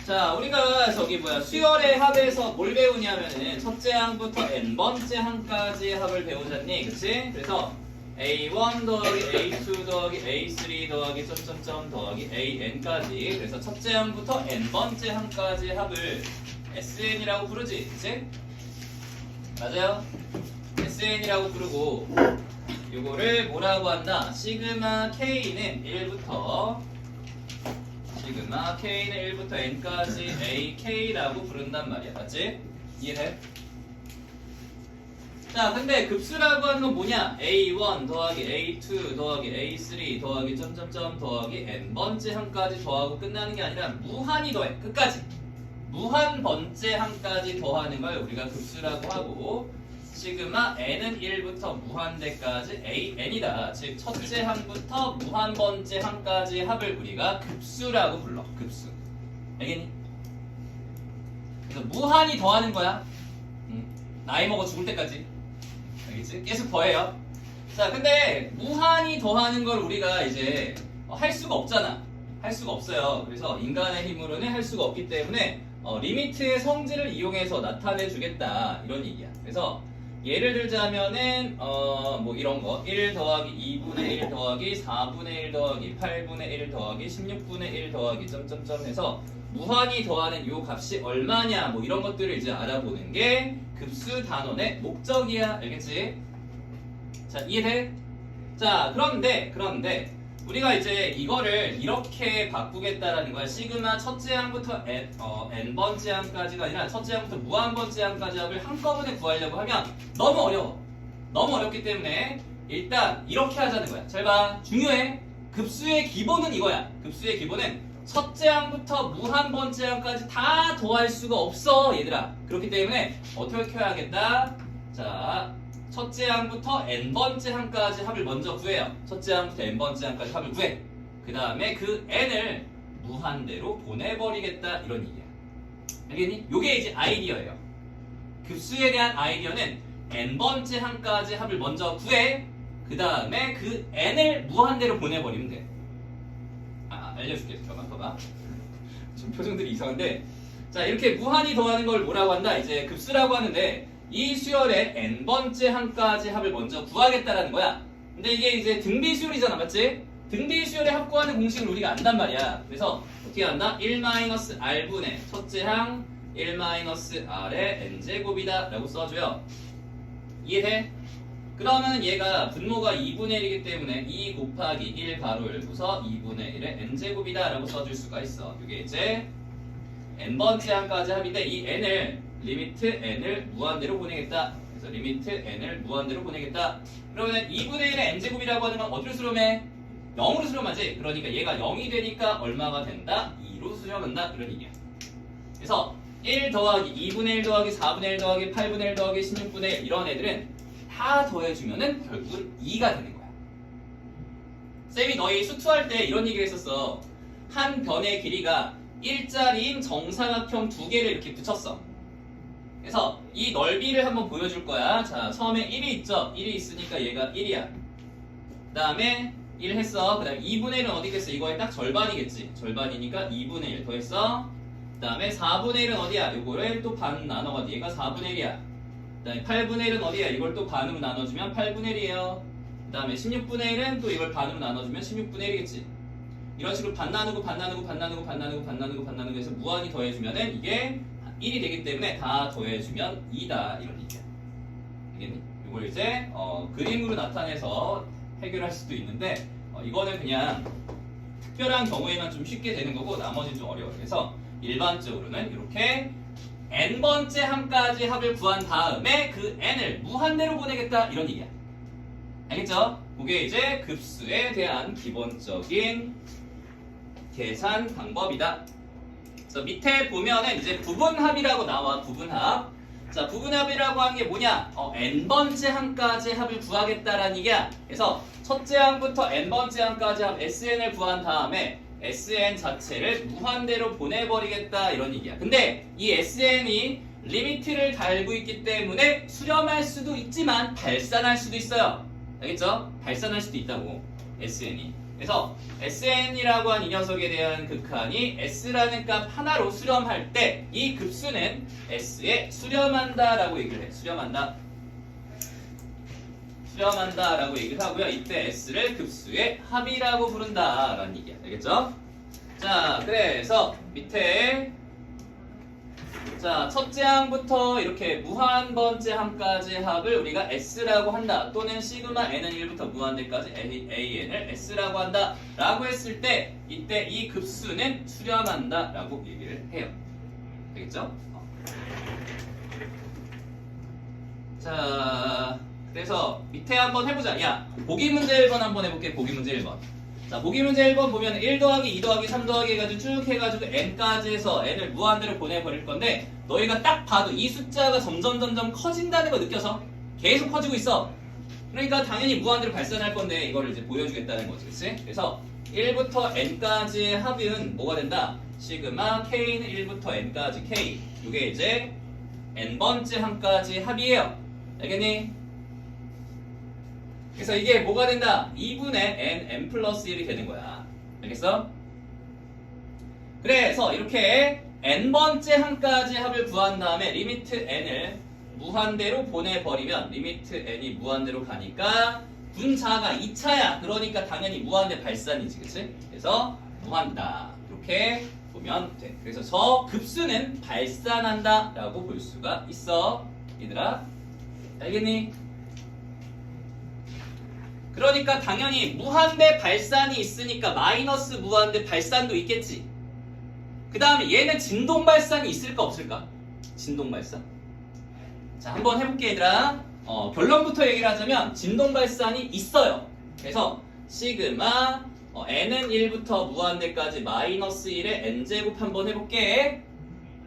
자, 우리가 수열의 합에서 뭘 배우냐면은 첫째 항부터 n번째 항까지의 합을 배우잖니, 그치? 그래서 a1 더하기 a2 더하기 a3 더하기 점점점 더하기 an까지, 그래서 첫째 항부터 n번째 항까지의 합을 sn이라고 부르지, 그치? 맞아요? sn이라고 부르고 요거를 뭐라고 한다? 시그마 k는 1부터 시그마 k는 1부터 n까지 ak라고 부른단 말이야. 맞지? 이해해? 자, 근데 급수라고 하는 건 뭐냐? a1 더하기 a2 더하기 a3 더하기 점점점 더하기 n번째 항까지 더하고 끝나는 게 아니라 무한히 더해. 끝까지. 무한 번째 항까지 더하는 걸 우리가 급수라고 하고, 시그마 n은 1부터 무한대까지 an이다. 즉 첫째 항부터 무한 번째 항까지의 합을 우리가 급수라고 불러. 급수. 알겠니? 그래서 무한히 더하는 거야. 나이 먹어 죽을 때까지. 알겠지? 계속 더해요. 자, 근데 무한히 더하는 걸 우리가 이제 할 수가 없잖아. 할 수가 없어요. 그래서 인간의 힘으로는 할 수가 없기 때문에 리미트의 성질을 이용해서 나타내 주겠다, 이런 얘기야. 그래서 예를 들자면은 뭐 이런 거 1 더하기 2분의 1 더하기 4분의 1 더하기 8분의 1 더하기 16분의 1 더하기 점점점 해서 무한히 더하는 요 값이 얼마냐, 뭐 이런 것들을 이제 알아보는 게 급수 단원의 목적이야. 알겠지? 자, 이해돼? 자, 그런데 우리가 이제 이거를 이렇게 바꾸겠다라는 거야. 시그마 첫째 항부터 n번째 항까지가 아니라 첫째 항부터 무한번째 항까지 합을 한꺼번에 구하려고 하면 너무 어려워. 너무 어렵기 때문에 일단 이렇게 하자는 거야. 잘 봐. 중요해. 급수의 기본은 이거야. 급수의 기본은 첫째 항부터 무한번째 항까지 다 더할 수가 없어, 얘들아. 그렇기 때문에 어떻게 해야겠다? 자, 첫째 항부터 n번째 항까지 합을 먼저 구해요. 첫째 항부터 n번째 항까지 합을 구해. 그 다음에 그 n을 무한대로 보내버리겠다, 이런 얘기야. 알겠니? 요게 이제 아이디어예요. 급수에 대한 아이디어는 n번째 항까지 합을 먼저 구해. 그 다음에 그 n을 무한대로 보내버리면 돼. 알려줄게. 잠깐만 봐봐. 지금 표정들이 이상한데, 자, 이렇게 무한히 더하는 걸 뭐라고 한다? 이제 급수라고 하는데, 이 수열의 n번째 항까지 합을 먼저 구하겠다라는 거야. 근데 이게 이제 등비수열이잖아, 맞지? 등비수열의 합 구하는 공식을 우리가 안단 말이야. 그래서 어떻게 한다? 1-r분의 첫째 항 1-r의 n제곱이다 라고 써줘요. 이해돼? 그러면 얘가 분모가 2분의 1이기 때문에 2 곱하기 1 가로 열고서 2분의 1의 n제곱이다 라고 써줄 수가 있어. 이게 이제 n번째 항까지 합인데, 이 n을 리미트 n을 무한대로 보내겠다. 그래서 리미트 n을 무한대로 보내겠다. 그러면 2분의 1의 n제곱이라고 하는 건 어디로 수렴해? 0으로 수렴하지. 그러니까 얘가 0이 되니까 얼마가 된다? 2로 수렴한다, 그런 얘기야. 그래서 1 더하기 2분의 1 더하기 4분의 1 더하기 8분의 1 더하기 16분의 1 이런 애들은 다 더해주면은 결국은 2가 되는 거야. 쌤이 너희 수투할 때 이런 얘기를 했었어. 한 변의 길이가 1짜리인 정사각형 2개를 이렇게 붙였어. 그래서 이 넓이를 한번 보여줄 거야. 자, 처음에 1이 있죠? 1이 있으니까 얘가 1이야. 그 다음에 1 했어. 그 다음에 2분의 1은 어디 있겠어? 이거의 딱 절반이겠지. 절반이니까 2분의 1 더했어. 그 다음에 4분의 1은 어디야? 이거를 또 반 나눠가지고 얘가 4분의 1이야. 그 다음에 8분의 1은 어디야? 이걸 또 반으로 나눠주면 8분의 1이에요. 그 다음에 16분의 1은 또 이걸 반으로 나눠주면 16분의 1이겠지. 이런 식으로 반 나누고 반 나누고 반 나누고 반 나누고 반 나누고 반 나누고 해서 무한히 더해주면은 이게 1이 되기 때문에 다 더해주면 2다, 이런 얘기야. 알겠니? 이걸 이제 그림으로 나타내서 해결할 수도 있는데, 이거는 그냥 특별한 경우에만 좀 쉽게 되는 거고 나머지는 좀 어려워요. 그래서 일반적으로는 이렇게 n번째 항까지 합을 구한 다음에 그 n을 무한대로 보내겠다, 이런 얘기야. 알겠죠? 그게 이제 급수에 대한 기본적인 계산 방법이다. 그래서 밑에 보면은 이제 부분합이라고 나와. 부분합. 자, 부분합이라고 하는 게 뭐냐? n번째 항까지 합을 구하겠다라는 얘기야. 그래서 첫째 항부터 n번째 항까지 합 sn을 구한 다음에 sn 자체를 무한대로 보내버리겠다, 이런 얘기야. 근데 이 sn이 리미트를 달고 있기 때문에 수렴할 수도 있지만 발산할 수도 있어요. 알겠죠? 발산할 수도 있다고, sn이. 그래서 SN이라고 한 이 녀석에 대한 극한이 S라는 값 하나로 수렴할 때 이 급수는 S에 수렴한다라고 얘기를 해. 수렴한다라고 얘기를 하고요. 이때 S를 급수의 합이라고 부른다라는 얘기야. 알겠죠? 자, 그래서 밑에 자, 첫째 항부터 이렇게 무한 번째 항까지 합을 우리가 S라고 한다. 또는 시그마 n은 1부터 무한대까지 AN을 S라고 한다. 라고 했을 때 이때 이 급수는 수렴한다. 라고 얘기를 해요. 되겠죠? 자, 그래서 밑에 한번 해보자. 야, 보기 문제 1번 한번 해볼게. 보기 문제 1번. 자, 보기 문제 1번 보면 1 더하기 2 더하기 3 더하기 해가지고 쭉 해가지고 n까지 해서 n을 무한대로 보내버릴 건데 너희가 딱 봐도 이 숫자가 점점 커진다는 거 느껴서 계속 커지고 있어. 그러니까 당연히 무한대로 발산할 건데 이거를 이제 보여주겠다는 거지. 그치? 그래서 1부터 n까지의 합은 뭐가 된다? 시그마 k는 1부터 n까지 k. 이게 이제 n번째 항까지 합이에요. 알겠니? 그래서 이게 뭐가 된다? 2분의 n 플러스 1이 되는 거야. 알겠어? 그래서 이렇게 n번째 항까지 합을 구한 다음에 리미트 n을 무한대로 보내버리면 리미트 n이 무한대로 가니까 분자가 2차야. 그러니까 당연히 무한대 발산이지. 그치? 그래서 무한다. 이렇게 보면 돼. 그래서 저 급수는 발산한다 라고 볼 수가 있어. 얘들아 알겠니? 그러니까 당연히 무한대 발산이 있으니까 마이너스 무한대 발산도 있겠지. 그 다음에 얘는 진동 발산이 있을까 없을까? 진동 발산. 자, 한번 해볼게 얘들아. 결론부터 얘기를 하자면 진동 발산이 있어요. 그래서 시그마 n은 1부터 무한대까지 마이너스 1의 n제곱 한번 해볼게.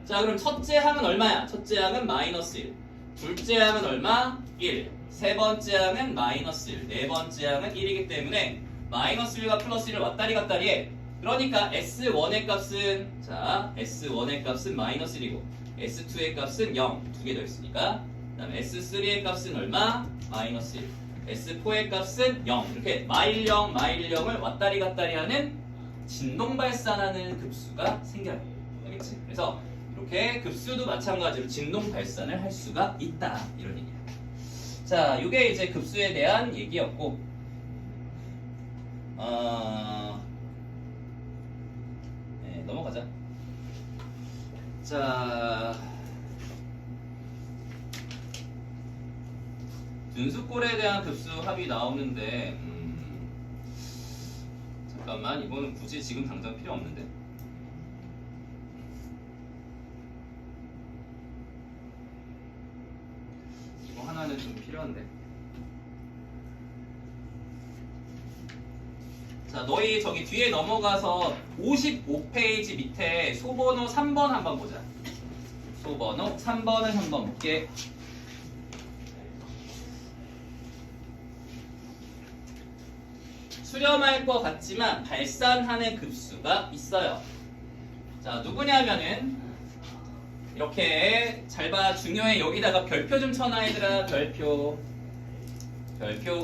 자, 그럼 첫째 항은 얼마야? 첫째 항은 마이너스 1. 둘째 항은 얼마? 1. 세 번째 항은 마이너스 1, 네 번째 항은 1이기 때문에 마이너스 1과 플러스 1을 왔다리 갔다리 해. 그러니까 S1의 값은 자 S1의 값은 마이너스 1이고 S2의 값은 0, 두 개 더 있으니까. 그 다음에 S3의 값은 얼마? 마이너스 1. S4의 값은 0. 이렇게 마일 0, 마일 0을 왔다리 갔다리 하는 진동 발산하는 급수가 생겨요. 알겠지? 그래서 이렇게 급수도 마찬가지로 진동 발산을 할 수가 있다. 이런 얘기야. 자, 이게 이제 급수에 대한 얘기였고, 네, 넘어가자. 자, 분수꼴에 대한 급수 합이 나오는데, 잠깐만, 이거는 굳이 지금 당장 필요 없는데. 하나는 좀 필요한데. 자, 너희 저기 뒤에 넘어가서 55페이지 밑에 소번호 3번 한번 보자. 소번호 3번을 한번 볼게. 수렴할 것 같지만 발산하는 급수가 있어요. 자, 누구냐면은 이렇게 잘 봐. 중요해. 여기다가 별표 좀 쳐놔 얘들아. 별표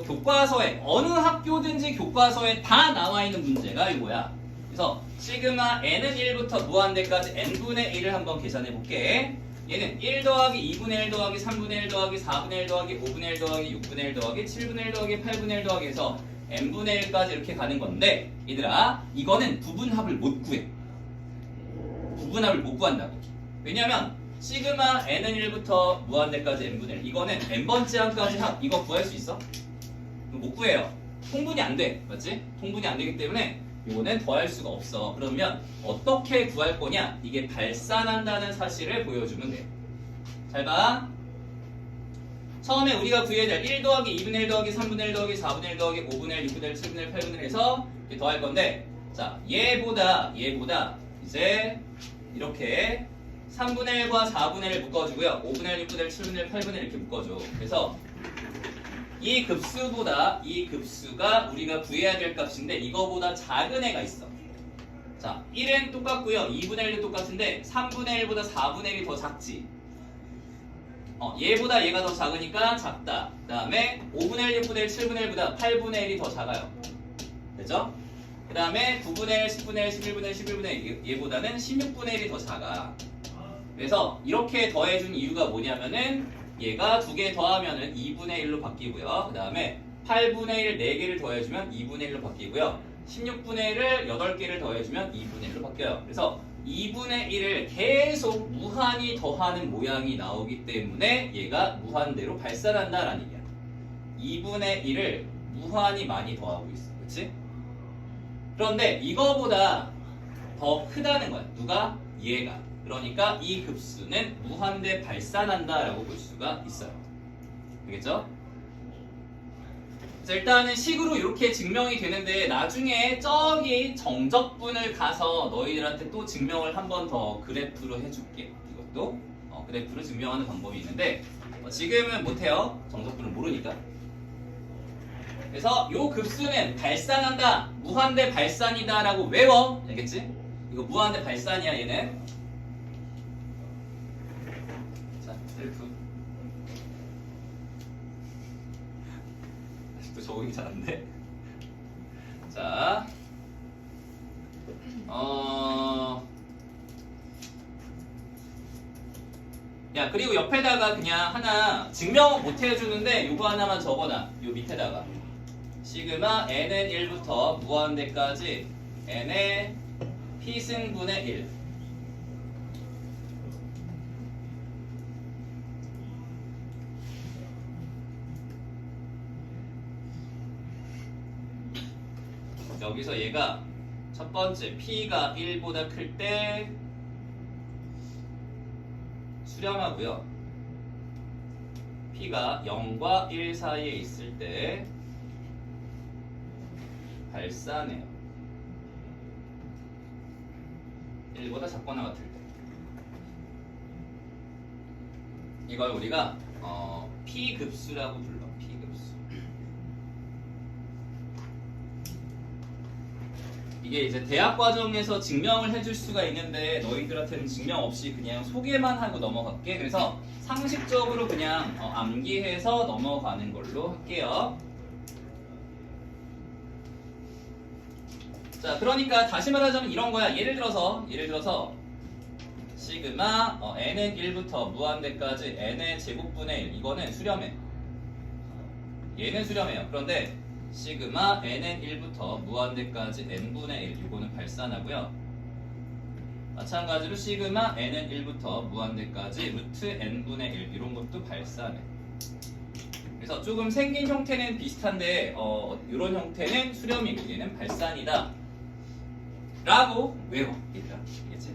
교과서에 어느 학교든지 교과서에 다 나와 있는 문제가 이거야. 그래서 시그마 n은 1부터 무한대까지 n분의 1을 한번 계산해 볼게. 얘는 1 더하기 2분의 1 더하기 3분의 1 더하기 4분의 1 더하기 5분의 1 더하기 6분의 1 더하기 7분의 1 더하기 8분의 1 더하기 해서 n분의 1까지 이렇게 가는 건데 얘들아 이거는 부분합을 못 구해. 부분합을 못 구한다고. 왜냐면 시그마 n은 1부터 무한대까지 n분의 1 이거는 n번째 항까지 합 이거 구할 수 있어? 못 구해요. 통분이 안 돼. 맞지? 통분이 안 되기 때문에 이거는 더할 수가 없어. 그러면 어떻게 구할 거냐? 이게 발산한다는 사실을 보여주면 돼. 잘 봐. 처음에 우리가 구해야 될 1 더하기 2분의 1 더하기 3분의 1 더하기 4분의 1 더하기 5분의 1 6분의 1 7분의 1 8분의 1 해서 더할 건데 자 얘보다 이제 이렇게 3분의 1과 4분의 1 묶어주고요. 5분의 1, 6분의 1, 7분의 1, 8분의 1 이렇게 묶어줘. 그래서 이 급수가 우리가 구해야 될 값인데 이거보다 작은 애가 있어. 자, 1은 똑같고요. 2분의 1도 똑같은데 3분의 1보다 4분의 1이 더 작지. 얘보다 얘가 더 작으니까 작다. 그 다음에 5분의 1, 6분의 1, 7분의 1보다 8분의 1이 더 작아요. 됐죠? 다음에 9분의 1, 10분의 1, 11분의 1, 11분의 1 얘보다는 16분의 1이 더 작아. 그래서 이렇게 더해준 이유가 뭐냐면은 얘가 2개 더하면은 2분의 1로 바뀌고요. 그 다음에 8분의 1 4개를 더해주면 2분의 1로 바뀌고요. 16분의 1을 8개를 더해주면 2분의 1로 바뀌어요. 그래서 2분의 1을 계속 무한히 더하는 모양이 나오기 때문에 얘가 무한대로 발산한다라는 얘기야. 2분의 1을 무한히 많이 더하고 있어. 그치? 그런데 이거보다 더 크다는 거야. 누가? 얘가. 그러니까 이 급수는 무한대 발산한다라고 볼 수가 있어요. 알겠죠? 자, 일단은 식으로 이렇게 증명이 되는데 나중에 저기 정적분을 가서 너희들한테 또 증명을 한 번 더 그래프로 해줄게. 이것도 그래프로 증명하는 방법이 있는데 지금은 못해요. 정적분을 모르니까. 그래서 요 급수는 발산한다, 무한대 발산이다 라고 외워. 알겠지? 이거 무한대 발산이야 얘는. 자, 셀프. 아직도 적응이 잘 안 돼. 자, 야, 그리고 옆에다가 그냥 하나 증명은 못 해주는데 요거 하나만 적어놔. 요 밑에다가 시그마 n은 1부터 무한대까지 n의 p승분의 1. 여기서 얘가 첫 번째 p가 1보다 클 때 수렴하고요. p가 0과 1 사이에 있을 때 발산해요. 1보다 작거나 같을 때. 이걸 우리가 P급수라고 불러. P급수. 이게 이제 대학 과정에서 증명을 해줄 수가 있는데 너희들한테는 증명 없이 그냥 소개만 하고 넘어갈게. 그래서 상식적으로 그냥 암기해서 넘어가는 걸로 할게요. 자, 그러니까 다시 말하자면 이런 거야. 예를 들어서 시그마 n은 1부터 무한대까지 n의 제곱분의 1. 이거는 수렴해. 얘는 수렴해요. 그런데 시그마 n은 1부터 무한대까지 n분의 1. 이거는 발산하고요. 마찬가지로 시그마 n은 1부터 무한대까지 루트 n분의 1. 이런 것도 발산해. 그래서 조금 생긴 형태는 비슷한데 이런 형태는 수렴이고 얘는 발산이다 라고 외워. 얘들아, 알겠지?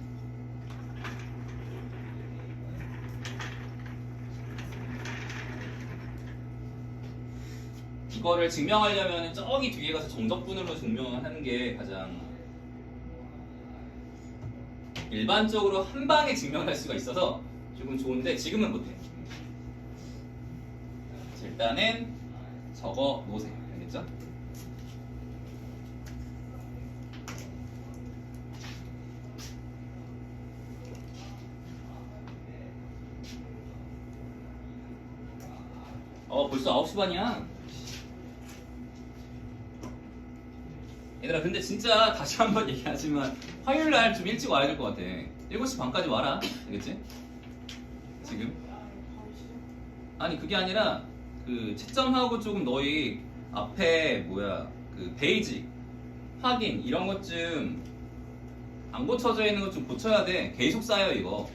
이거를 증명하려면 저기 뒤에 가서 정적분으로 증명을 하는 게 가장 일반적으로 한 방에 증명할 수가 있어서 조금 좋은데 지금은 못해. 자, 일단은 적어 놓으세요. 알겠죠? 벌써 9시 반이야. 얘들아, 근데 진짜 다시 한번 얘기하지만 화요일날 좀 일찍 와야 될 것 같아. 7시 반까지 와라. 알겠지? 지금? 아니, 그게 아니라 그 채점하고 조금 너희 앞에 그 베이직 확인 이런 것 좀 안 고쳐져 있는 것 좀 고쳐야 돼. 계속 쌓여 이거.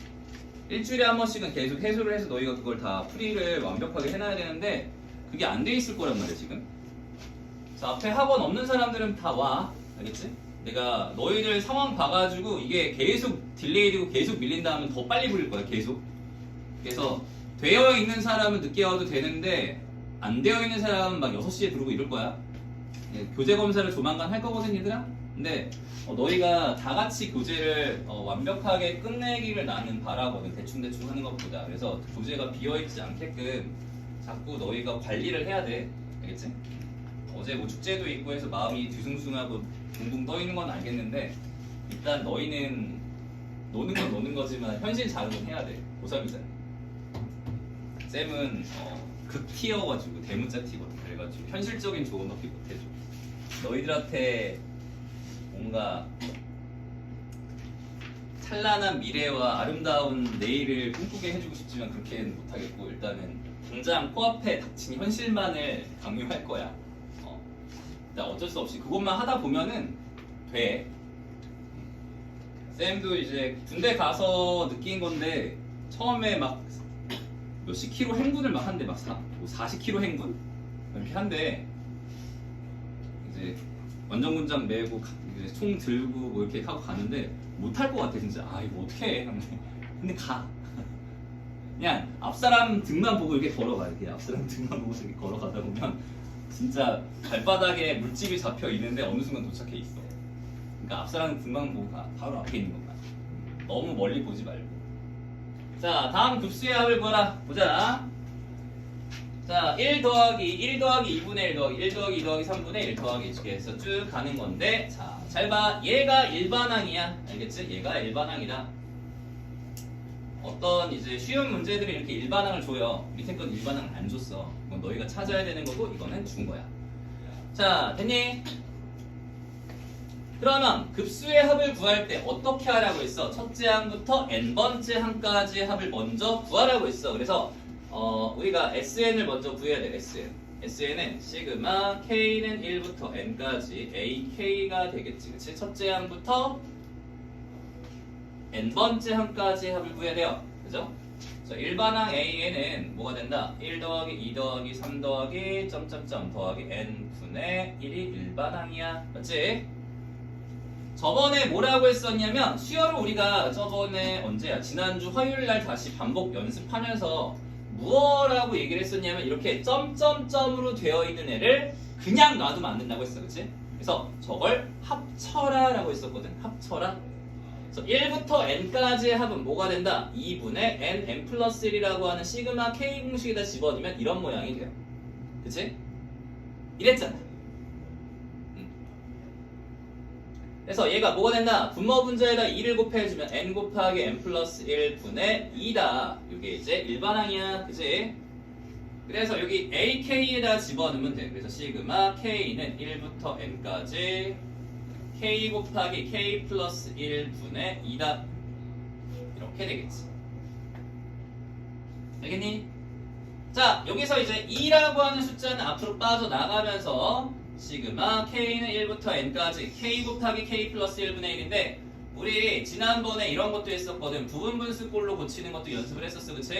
일주일에 한 번씩은 계속 해소를 해서 너희가 그걸 다 풀이를 완벽하게 해놔야 되는데 그게 안 돼 있을 거란 말이야 지금. 그래서 앞에 학원 없는 사람들은 다 와. 알겠지? 내가 너희들 상황 봐가지고 이게 계속 딜레이되고 계속 밀린다 하면 더 빨리 불릴 거야 계속. 그래서 되어 있는 사람은 늦게 와도 되는데 안 되어 있는 사람은 막 6시에 들어오고 이럴 거야. 교재 검사를 조만간 할 거거든 얘들아. 근데 너희가 다 같이 교재를 완벽하게 끝내기를 나는 바라거든. 대충대충 하는 것보다. 그래서 교재가 비어있지 않게끔 자꾸 너희가 관리를 해야 돼. 알겠지? 어제 뭐 축제도 있고 해서 마음이 뒤숭숭하고 붕붕 떠 있는 건 알겠는데 일단 너희는 노는 건 노는 거지만 현실 자극은 해야 돼. 고3이잖아. 쌤은 극티어가지고 대문자 티거든. 그래가지고 현실적인 조언밖에 못해줘. 너희들한테 뭔가 찬란한 미래와 아름다운 내일을 꿈꾸게 해주고 싶지만 그렇게는 못하겠고 일단은 당장 코앞에 닥친 현실만을 강요할 거야. 일단 어쩔 수 없이 그것만 하다 보면은 돼. 쌤도 이제 군대 가서 느낀 건데 처음에 막 몇십 킬로 행군을 막 한대 막 40킬로 행군 이렇게 한대. 이제 완전군장 메고 이제 총 들고 뭐 이렇게 하고 가는데 못할 것 같아 진짜. 아 이거 어떻게 해? 근데 가. 그냥 앞사람 등만 보고 이렇게 걸어가. 이렇게 앞사람 등만 보고 이렇게 걸어가다 보면 진짜 발바닥에 물집이 잡혀 있는데 어느 순간 도착해 있어. 그러니까 앞사람 등만 보고 가. 바로 앞에 있는 것만. 너무 멀리 보지 말고. 자 다음 급수의 합을 구하라. 보자. 자 1 더하기 2분의 1 더하기 1 더하기 2 더하기 3분의 1 더하기 이렇게 해서 쭉 가는 건데 자 잘 봐. 얘가 일반항이야. 알겠지? 얘가 일반항이다. 어떤 이제 쉬운 문제들이 이렇게 일반항을 줘요. 밑에 건 일반항을 안 줬어. 이건 너희가 찾아야 되는 거고 이거는 준 거야. 자 됐니? 그러면 급수의 합을 구할 때 어떻게 하라고 했어? 첫째 항부터 n번째 항까지의 합을 먼저 구하라고 했어. 그래서 우리가 SN을 먼저 구해야 돼. SN은 시그마 K는 1부터 N까지 AK가 되겠지. 그치? 첫째 항부터 N번째 항까지 합을 구해야 돼요. 그죠? 그래서 일반항 AN은 뭐가 된다? 1 더하기 2 더하기 3 더하기 점점점 더하기 N분의 1이 일반항이야. 맞지? 저번에 뭐라고 했었냐면 수열을 우리가 저번에 언제야? 지난주 화요일날 다시 반복 연습하면서 무엇라고 얘기를 했었냐면 이렇게 점점점으로 되어 있는 애를 그냥 놔두면 안 된다고 했어. 그치? 그래서 저걸 합쳐라 라고 했었거든. 합쳐라. 그래서 1부터 n까지의 합은 뭐가 된다? 2분의 n 플러스 1이라고 하는 시그마 k 공식에다 집어넣으면 이런 모양이 돼요. 그치? 이랬잖아. 그래서 얘가 뭐가 된다? 분모 분자에다 2를 곱해주면 n 곱하기 n 플러스 1분의 2다. 이게 이제 일반항이야. 그치? 그래서 여기 ak에다 집어넣으면 돼. 그래서 시그마 k는 1부터 n까지 k 곱하기 k 플러스 1분의 2다. 이렇게 되겠지. 알겠니? 자, 여기서 이제 2라고 하는 숫자는 앞으로 빠져나가면서 시그마 k는 1부터 n까지 k 곱하기 k 플러스 1분의 1인데 우리 지난번에 이런 것도 했었거든. 부분분수꼴로 고치는 것도 연습을 했었어. 그치?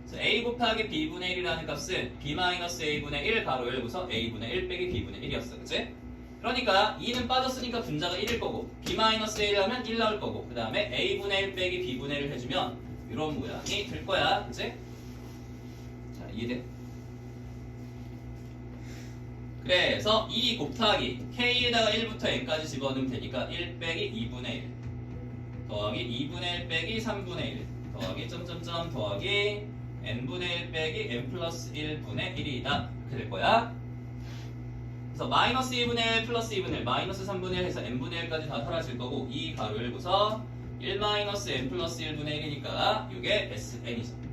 그래서 a 곱하기 b분의 1이라는 값은 b-a분의 1 가로 열고서 a분의 1 빼기 b분의 1이었어. 그치? 그러니까 2는 빠졌으니까 분자가 1일 거고 b-a 하면 1 나올 거고 그 다음에 a분의 1 빼기 b분의 1을 해주면 이런 모양이 될 거야. 그치? 자, 이해돼? 그래서 2 곱하기 k에다가 1부터 n까지 집어넣으면 되니까 1 빼기 2분의 1 더하기 2분의 1 빼기 3분의 1 더하기 점점점 더하기 n분의 1 빼기 n 플러스 1분의 1이다. 이렇게 될 거야. 그래서 마이너스 2분의 1 플러스 2분의 1 마이너스 3분의 1 해서 n분의 1까지 다 사라질 거고 2 가로 열고서 1 마이너스 n 플러스 1분의 1이니까 이게 SN이죠.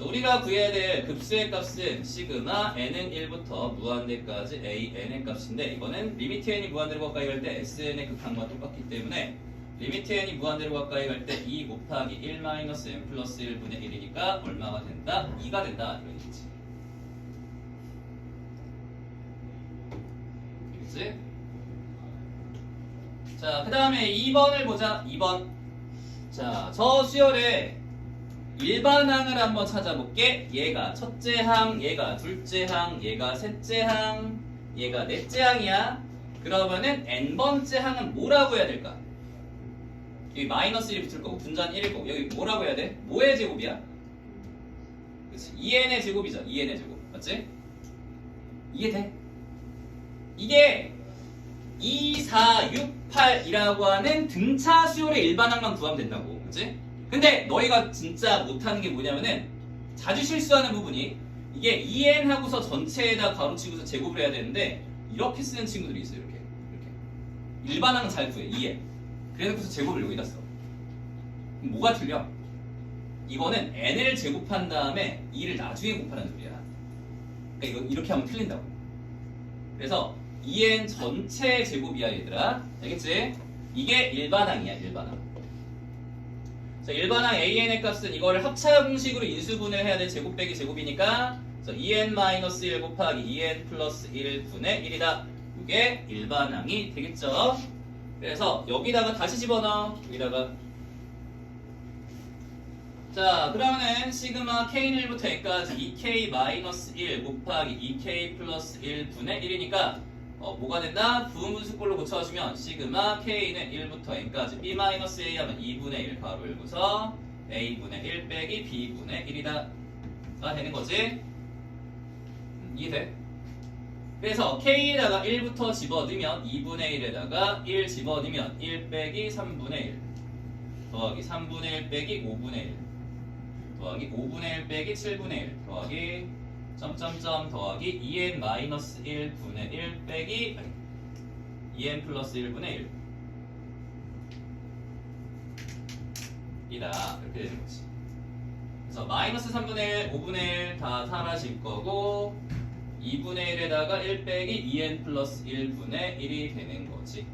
우리가 구해야 될 급수의 값은 시그마 n은 1부터 무한대까지 an의 값인데 이거는 리미트 n이 무한대로 가까이 갈 때 sn의 극한과 똑같기 때문에 리미트 n이 무한대로 가까이 갈 때 2 곱하기 1 마이너스 n 플러스 1분의 1이니까 얼마가 된다? 2가 된다. 이런 얘기지. 알겠지? 자, 그 다음에 2번을 보자. 2번. 자, 저 수열에 일반항을 한번 찾아볼게. 얘가 첫째 항, 얘가 둘째 항, 얘가 셋째 항, 얘가 넷째 항이야. 그러면은 n번째 항은 뭐라고 해야 될까? 여기 마이너스 1이 붙을 거고 분자는 1일 거고 여기 뭐라고 해야 돼? 뭐의 제곱이야? 그치? 2n의 제곱이죠. 2n의 제곱. 맞지? 이해돼? 이게 2, 4, 6, 8이라고 하는 등차 수열의 일반항만 구하면 된다고. 그치? 근데 너희가 진짜 못하는 게 뭐냐면은 자주 실수하는 부분이 이게 2n 하고서 전체에다 가로치고서 제곱을 해야 되는데 이렇게 쓰는 친구들이 있어요. 이렇게 일반항 잘 구해 2n 그래놓고서 제곱을 여기다 써. 그럼 뭐가 틀려? 이거는 n을 제곱한 다음에 2를 나중에 곱하는 소리야. 그러니까 이거 이렇게 하면 틀린다고. 그래서 2n 전체 제곱이야 얘들아. 알겠지? 이게 일반항이야 일반항. 자, 일반항 an의 값은 이거를 합차 공식으로 인수분해를 해야 될 제곱 빼기 제곱이니까 2n-1 곱하기 2n 플러스 1분의 1이다. 이게 일반항이 되겠죠? 그래서 여기다가 다시 집어넣어. 여기다가 자, 그러면은 시그마 k는 1부터 n까지 2k-1 곱하기 2k 플러스 1분의 1이니까 뭐가 된다? 부분분수꼴로 고쳐주면 시그마 k는 1부터 n까지 b-a 하면 2분의 1 가로 열고서 a분의 1 빼기 b분의 1이다 가 되는 거지. 이해돼? 그래서 k에다가 1부터 집어넣으면 2분의 1에다가 1 집어넣으면 1 빼기 3분의 1 더하기 3분의 1 빼기 5분의 1 더하기 5분의 1 빼기 7분의 1 더하기 점점점 더하기 2n-1분의 1 빼기 2n 플러스 1분의 1 이다. 이렇게 되는 거지. 그래서 마이너스 3분의 1, 5분의 1 다 사라질 거고 2분의 1에다가 1 빼기 2n 플러스 1분의 1이 되는 거지.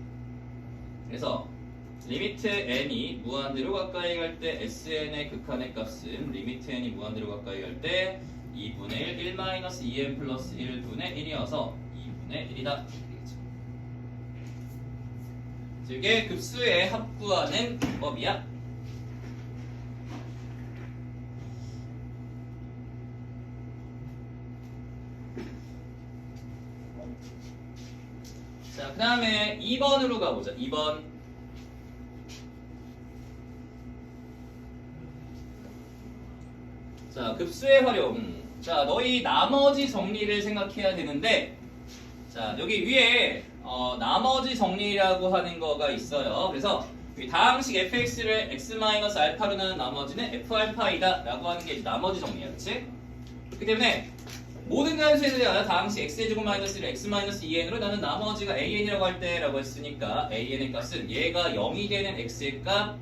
그래서 리미트 n이 무한대로 가까이 갈 때 sn의 극한의 값은 리미트 n이 무한대로 가까이 갈 때 2분의 1, 1-2n 플러스 1분의 1이어서 2분의 1이다. 이게 급수의 합구하는 방법이야. 자, 그 다음에 2번으로 가보자. 2번. 자, 급수의 활용. 자, 너희 나머지 정리를 생각해야 되는데, 자, 여기 위에 나머지 정리라고 하는 거가 있어요. 그래서 다항식 fx를 x-알파로 나눈 나머지는 f알파이다 라고 하는 게 나머지 정리야. 그치? 그렇기 때문에 모든 단수에 대한 다항식 x제곱 마이너스 1을 x-2n으로 나눈 나머지가 an이라고 할 때라고 했으니까 an의 값은 얘가 0이 되는 x의 값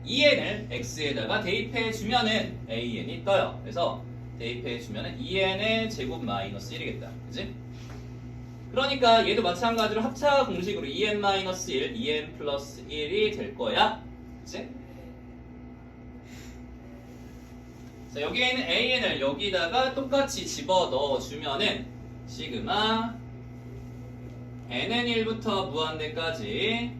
2n을 x에다가 대입해주면은 an이 떠요. 그래서 대입해주면은 2n의 제곱 마이너스 1이겠다. 그치? 그러니까 얘도 마찬가지로 합차 공식으로 2n-1, 2n 플러스 1이 될 거야. 그치? 자, 여기에 있는 an을 여기다가 똑같이 집어 넣어주면은 시그마 n은 1부터 무한대까지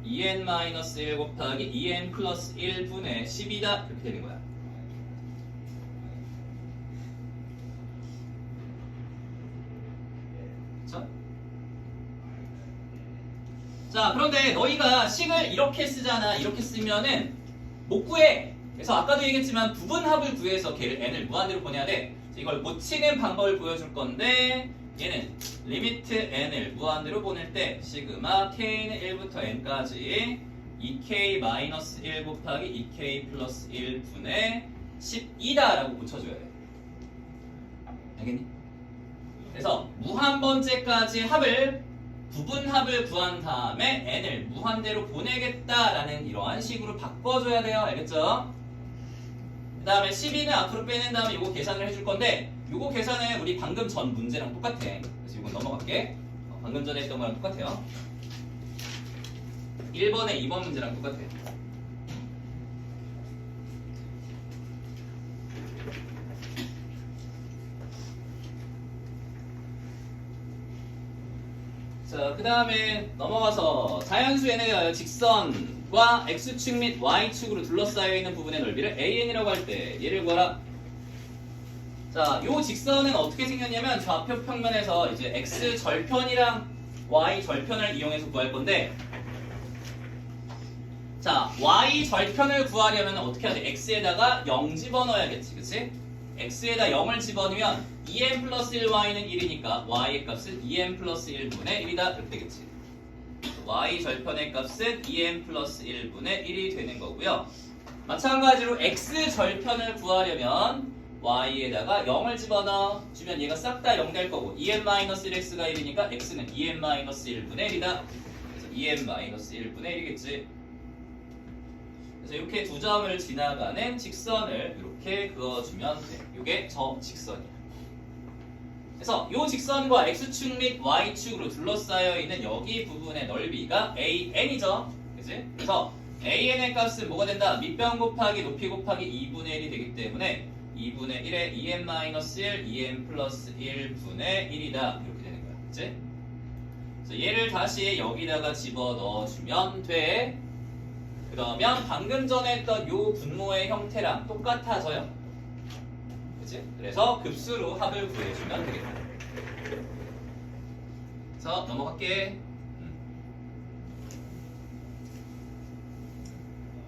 2n-1 곱하기 2n 플러스 1분의 10이다. 이렇게 되는 거야. 자, 그런데 너희가 식을 이렇게 쓰잖아. 이렇게 쓰면은 못 구해. 그래서 아까도 얘기했지만 부분합을 구해서 걔를 n을 무한대로 보내야 돼. 이걸 고치는 방법을 보여줄 건데 얘는 리미트 n을 무한대로 보낼 때 시그마 k는 1부터 n까지 2k-1 곱하기 2k 플러스 1분의 10이다 라고 고쳐줘야 돼. 알겠니? 그래서 무한번째까지 합을 부분합을 구한 다음에 n을 무한대로 보내겠다라는 이러한 식으로 바꿔줘야 돼요. 알겠죠? 그 다음에 12는 앞으로 빼낸 다음에 이거 계산을 해줄 건데 이거 계산은 우리 방금 전 문제랑 똑같아. 그래서 이건 넘어갈게. 방금 전에 했던 거랑 똑같아요. 1번에 2번 문제랑 똑같아. 자, 그 다음에 넘어가서 자연수에 대하여 직선과 x축 및 y축으로 둘러싸여 있는 부분의 넓이를 an이라고 할 때 얘를 구하라. 자, 요 직선은 어떻게 생겼냐면 좌표 평면에서 이제 x 절편이랑 y 절편을 이용해서 구할 건데, 자, y 절편을 구하려면 어떻게 해야 돼? x에다가 0 집어넣어야겠지, 그치? x에다 0을 집어넣으면 2n 플러스 1y는 1이니까 y의 값은 2n 플러스 1분의 1이다. 이렇게 되겠지. y 절편의 값은 2n 플러스 1분의 1이 되는 거고요. 마찬가지로 x 절편을 구하려면 y에다가 0을 집어넣어 주면 얘가 싹 다 0 될 거고 2n-1x가 1이니까 x는 2n-1분의 1이다. 그래서 2n-1분의 1이겠지. 그래서 이렇게 두 점을 지나가는 직선을 이렇게 그어주면 돼. 이게 저 직선이야. 그래서 이 직선과 x축 및 y축으로 둘러싸여 있는 여기 부분의 넓이가 an이죠. 그치? 그래서 an의 값은 뭐가 된다? 밑변 곱하기 높이 곱하기 2분의 1이 되기 때문에 2분의 1에 2n-1, 2n 플러스 1분의 1이다. 이렇게 되는 거야. 그치? 그래서 얘를 다시 여기다가 집어 넣어주면 돼. 그러면 방금 전에 했던 요 분모의 형태랑 똑같아져요. 그치? 그래서 급수로 합을 구해주면 되겠다. 그래서 넘어갈게.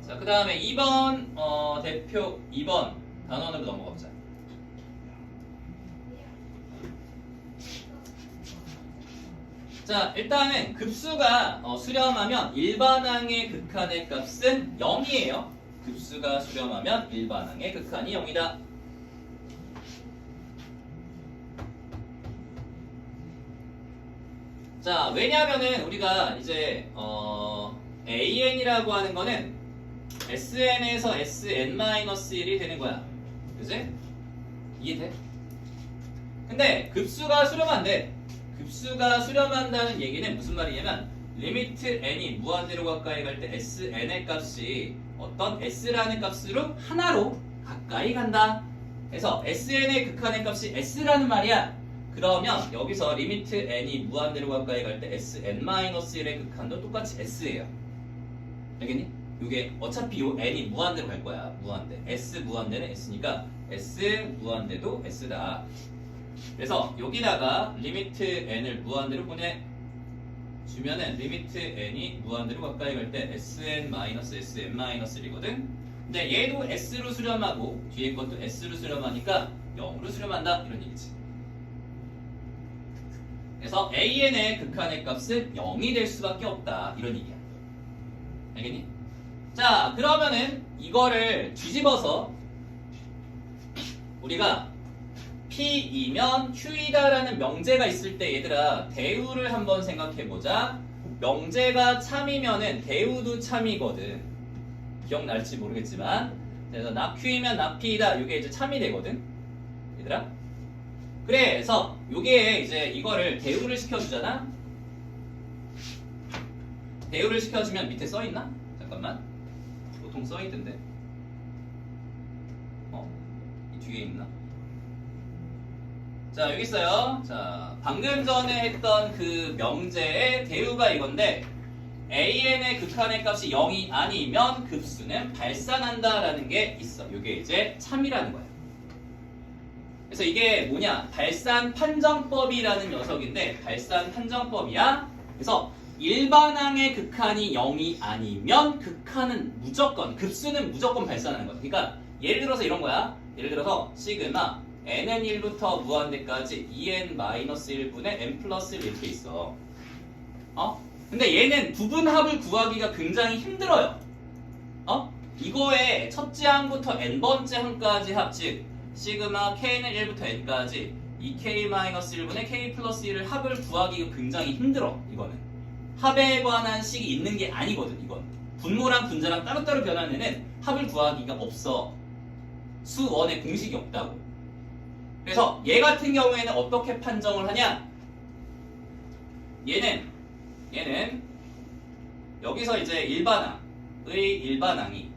자, 그 다음에 2번 대표 2번 단원으로 넘어가보자. 자, 일단은 급수가 수렴하면 일반항의 극한의 값은 0이에요. 급수가 수렴하면 일반항의 극한이 0이다. 자, 왜냐하면은 우리가 이제 an이라고 하는 거는 sn에서 sn-1이 되는 거야. 그지? 이해돼? 근데 급수가 수렴한데 급수가 수렴한다는 얘기는 무슨 말이냐면 리미트 n이 무한대로 가까이 갈 때 sn의 값이 어떤 s라는 값으로 하나로 가까이 간다. 그래서 sn의 극한의 값이 s라는 말이야. 그러면 여기서 리미트 n이 무한대로 가까이 갈 때 sn-1의 극한도 똑같이 s예요. 알겠니? 이게 어차피 요 n이 무한대로 갈 거야. 무한대. s 무한대는 s니까 s 무한대도 s다. 그래서 여기다가 리미트 n을 무한대로 보내주면은 리미트 n이 무한대로 가까이 갈 때 sn-sn-1이거든. 근데 얘도 s로 수렴하고 뒤에 것도 s로 수렴하니까 0으로 수렴한다. 이런 얘기지. 그래서 an의 극한의 값은 0이 될 수밖에 없다. 이런 얘기야. 알겠니? 자, 그러면은 이거를 뒤집어서 우리가 P이면 Q이다라는 명제가 있을 때 얘들아 대우를 한번 생각해보자. 명제가 참이면은 대우도 참이거든. 기억날지 모르겠지만 그래서 나 Q이면 나 P이다. 이게 이제 참이 되거든. 얘들아. 그래서 요게 이제 이거를 대우를 시켜주잖아. 대우를 시켜주면 밑에 써있나? 잠깐만. 보통 써있던데. 이 뒤에 있나? 자, 여기 있어요. 자, 방금 전에 했던 그 명제의 대우가 이건데 an의 극한의 값이 0이 아니면 급수는 발산한다라는 게 있어. 이게 이제 참이라는 거야. 그래서 이게 뭐냐? 발산 판정법이라는 녀석인데 발산 판정법이야. 그래서 일반항의 극한이 0이 아니면 극한은 무조건, 급수는 무조건 발산하는 거야. 그러니까 예를 들어서 이런 거야. 예를 들어서 시그마 n은 1부터 무한대까지 2n-1분의 n 플러스 1 이렇게 있어. 근데 얘는 부분합을 구하기가 굉장히 힘들어요. 이거에 첫째 항부터 n번째 항까지 합, 즉 시그마 k는 1부터 n까지 2k-1분의 k 플러스 1을 합을 구하기가 굉장히 힘들어. 이거는 합에 관한 식이 있는 게 아니거든. 이건 분모랑 분자랑 따로따로 변하는 애는 합을 구하기가 없어. 수원에 공식이 없다고. 그래서 얘 같은 경우에는 어떻게 판정을 하냐? 얘는 여기서 이제 일반항이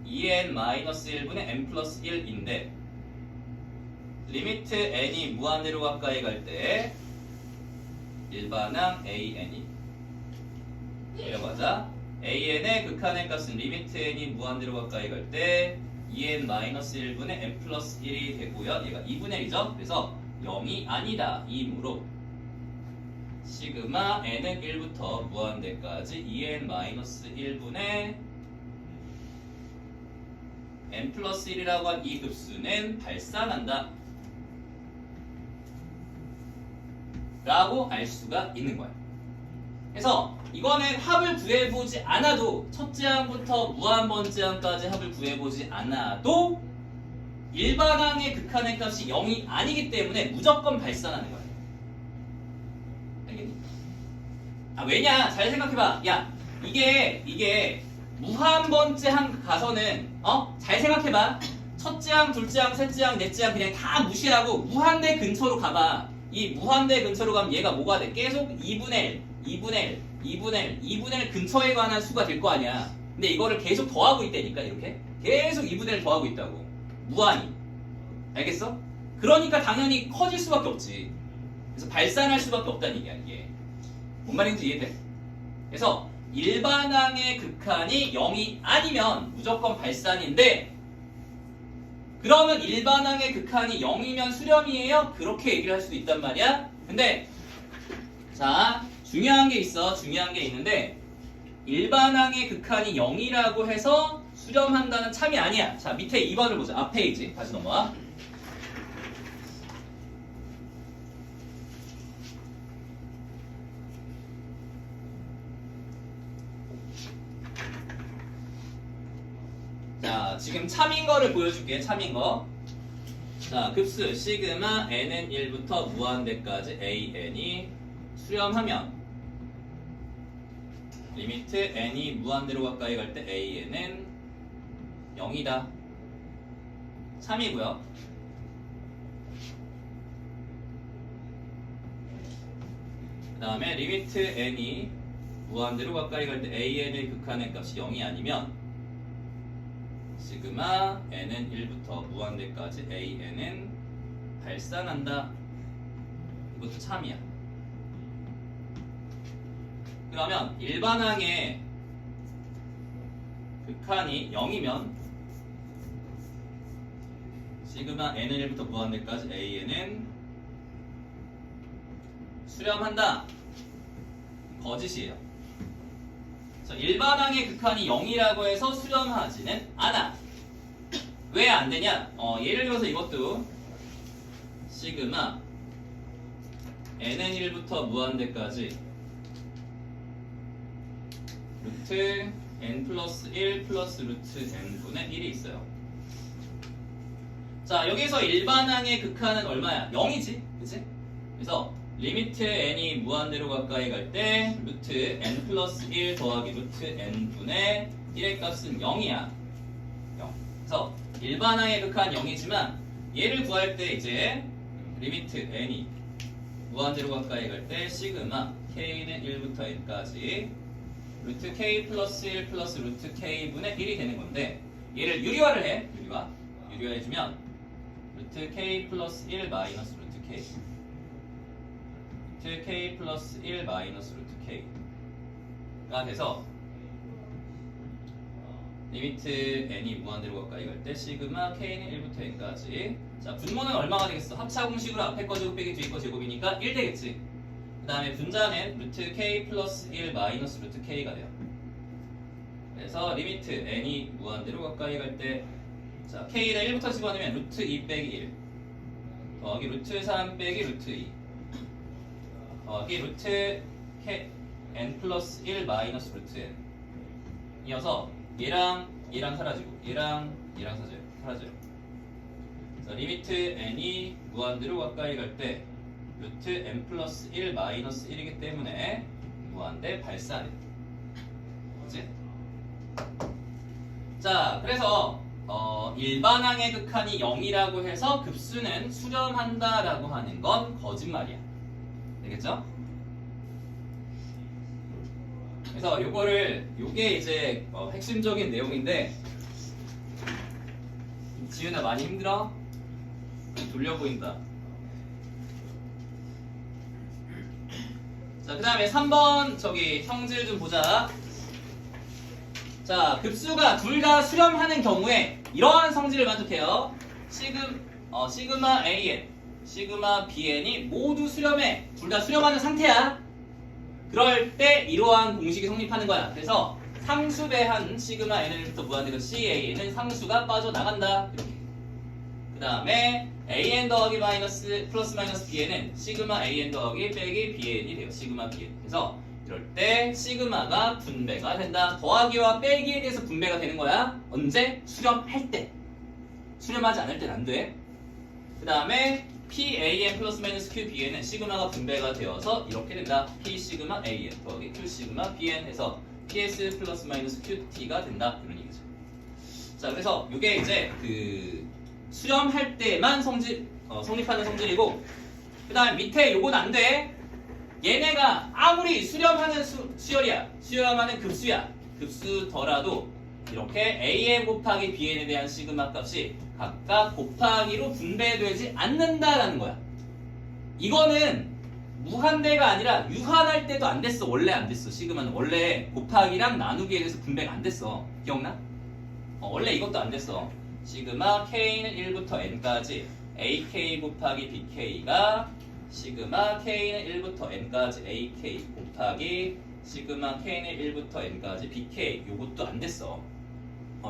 2n-1분의 n 플러스 1인데 리미트 n이 무한대로 가까이 갈 때 일반항 an이 내려가자. an의 극한의 값은 리미트 n이 무한대로 가까이 갈 때 2n-1분의 n 플러스 1이 되고요. 얘가 2분의 1이죠. 그래서 0이 아니다. 이므로 시그마 n은 1부터 무한대까지 2n-1분의 n 플러스 1이라고 한 이 급수는 발산한다. 라고 알 수가 있는 거야. 그래서 이거는 합을 구해보지 않아도 첫째 항부터 무한번째 항까지 합을 구해보지 않아도 일반항의 극한의 값이 0이 아니기 때문에 무조건 발산하는 거야. 알겠니? 왜냐? 잘 생각해봐. 야, 이게 무한번째 항 가서는 잘 생각해봐. 첫째 항, 둘째 항, 셋째 항, 넷째 항 그냥 다 무시하고 무한대 근처로 가봐. 이 무한대 근처로 가면 얘가 뭐가 돼? 계속 2분의 1, 2분의 1, 2분의 1, 2분의 1 근처에 관한 수가 될 거 아니야. 근데 이거를 계속 더하고 있다니까 이렇게. 계속 2분의 1 더하고 있다고. 무한히. 알겠어? 그러니까 당연히 커질 수밖에 없지. 그래서 발산할 수밖에 없다는 얘기야 이게. 뭔 말인지 이해돼? 그래서 일반항의 극한이 0이 아니면 무조건 발산인데 그러면 일반항의 극한이 0이면 수렴이에요? 그렇게 얘기를 할 수도 있단 말이야. 근데 자 중요한 게 있어. 중요한 게 있는데 일반항의 극한이 0이라고 해서 수렴한다는 참이 아니야. 자 밑에 2번을 보자. 앞 페이지 다시 넘어와. 자, 지금 참인 거를 보여줄게. 참인 거. 자, 급수 시그마 n은 1부터 무한대까지 an이 수렴하면 리미트 n이 무한대로 가까이 갈 때 an은 0이다. 참이고요. 그 다음에 리미트 n이 무한대로 가까이 갈 때 an의 극한의 값이 0이 아니면 시그마 n은 1부터 무한대까지 an은 발산한다. 이것도 참이야. 그러면 일반항의 극한이 0이면 시그마 n은 1부터 무한대까지 an은 수렴한다. 거짓이에요. 일반항의 극한이 0이라고 해서 수렴하지는 않아. 왜 안 되냐? 예를 들어서 이것도 시그마 n은 1부터 무한대까지 루트 n 플러스 1 플러스 루트 n분의 1이 있어요. 자 여기서 일반항의 극한은 얼마야? 0이지, 그치? 그래서 리미트 n이 무한대로 가까이 갈 때 루트 n 플러스 1 더하기 루트 n분의 1의 값은 0이야. 0. 그래서 일반항의 극한 0이지만 얘를 구할 때 이제 리미트 n이 무한대로 가까이 갈 때 시그마 k는 1부터 n까지 루트 k 플러스 1 플러스 루트 k분의 1이 되는 건데 얘를 유리화를 해. 유리화해주면 루트 k 플러스 1 마이너스 루트 k 루트 k 플러스 1 마이너스 루트 k가 돼서 리미트 n이 무한대로 가까이 갈 때 시그마 k는 1부터 n까지. 자 분모는 얼마가 되겠어? 합차 공식으로 앞에 거 제곱 빼기 뒤에 거 제곱이니까 1 되겠지. 그 다음에 분자는 루트 k 플러스 1 마이너스 루트 k가 돼요. 그래서 리미트 n이 무한대로 가까이 갈 때 자 k를 1부터 집어넣으면 루트 2 빼기 1 더하기 루트 3 빼기 루트 2 더하기 루트 n 플러스 1 마이너스 루트 n 이어서 얘랑 사라지고 얘랑 사라져요. 그래서 리미트 n이 무한대로 가까이 갈 때 루트 n 플러스 1 마이너스 1이기 때문에 무한대 발산해. 그치? 자 그래서 일반항의 극한이 0이라고 해서 급수는 수렴한다라고 하는 건 거짓말이야. 되겠죠? 그래서 요게 이제 핵심적인 내용인데 지윤아 많이 힘들어? 졸려 보인다. 자, 그 다음에 3번 형질 좀 보자. 자, 급수가 둘 다 수렴하는 경우에 이러한 성질을 만족해요. 시그마 an, 시그마 bn이 모두 수렴해. 둘 다 수렴하는 상태야. 그럴 때 이러한 공식이 성립하는 거야. 그래서 상수배한 시그마 n부터 무한대로 can은 상수가 빠져나간다. 이렇게. 그 다음에 an 더하기 마이너스 플러스 마이너스 bn은 시그마 an 더하기 빼기 bn이 돼요. 시그마 bn. 그래서 이럴 때 시그마가 분배가 된다. 더하기와 빼기에 대해서 분배가 되는 거야. 언제? 수렴할 때. 수렴하지 않을 땐 안 돼. 그 다음에 PAN 플러스 마이너스 QBN은 시그마가 분배가 되어서 이렇게 된다. P 시그마 AN 더하기 Q 시그마 BN 해서 PS 플러스 마이너스 QT가 된다. 이런 얘기죠. 자, 그래서 이게 이제 수렴할 때만 성립하는 성질이고, 그 다음 밑에 요건 안 돼. 얘네가 아무리 수렴하는 수렴하는 급수야. 급수더라도 이렇게 an 곱하기 bn에 대한 시그마 값이 각각 곱하기로 분배되지 않는다라는 거야. 이거는 무한대가 아니라 유한할 때도 안 됐어. 원래 안 됐어. 시그마는 원래 곱하기랑 나누기에 대해서 분배가 안 됐어. 기억나? 원래 이것도 안 됐어. 시그마 k는 1부터 n까지 ak 곱하기 bk가 시그마 k는 1부터 n까지 ak 곱하기 시그마 k는 1부터 n까지 bk. 요것도 안 됐어.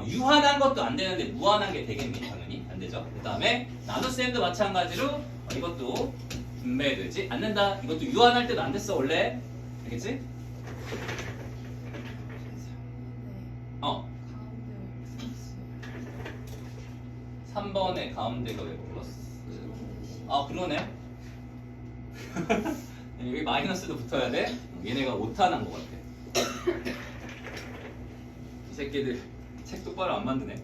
유한한 것도 안 되는데 무한한 게 되겠니? 당연히 안 되죠. 그 다음에 나눗셈도 마찬가지로 이것도 분배되지 않는다. 이것도 유한할 때도 안 됐어 원래. 알겠지? 어. 3번에 가운데가 왜 플러스? 아 그러네. 여기 마이너스도 붙어야 돼? 얘네가 오타난 것 같아. 이 새끼들 책 똑바로 안 만드네.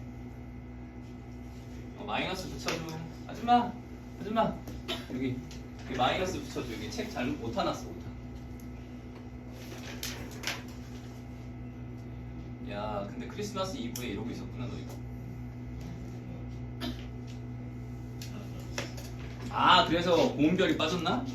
마이너스 붙여줘. 하지마. 여기 마이너스 붙여줘. 여기 책 잘못 오타 났어. 오타. 야 근데 크리스마스 이브에 이러고 있었구나 너 이거. 아 그래서 고운별이 빠졌나?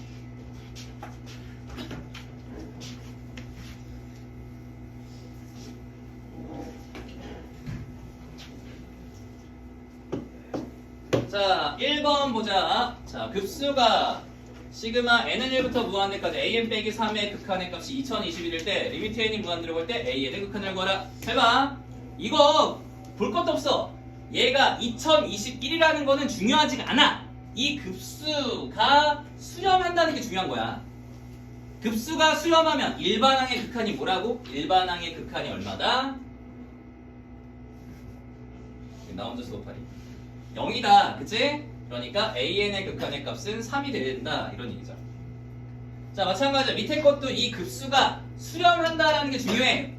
자 1번 보자. 자 급수가 시그마 n은 1부터 무한대까지 an 빼기 3의 극한의 값이 2021일 때 리미트 n이 무한대로 볼 때 an의 극한을 구하라. 해봐. 이거 볼 것도 없어. 얘가 2021이라는 거는 중요하지가 않아. 이 급수가 수렴한다는 게 중요한 거야. 급수가 수렴하면 일반항의 극한이 뭐라고? 일반항의 극한이 얼마다? 나 혼자서 곱하리 0이다. 그치? 그러니까 an의 극한의 값은 3이 된다. 이런 얘기죠. 자 마찬가지로 밑에 것도 이 급수가 수렴한다라는 게 중요해.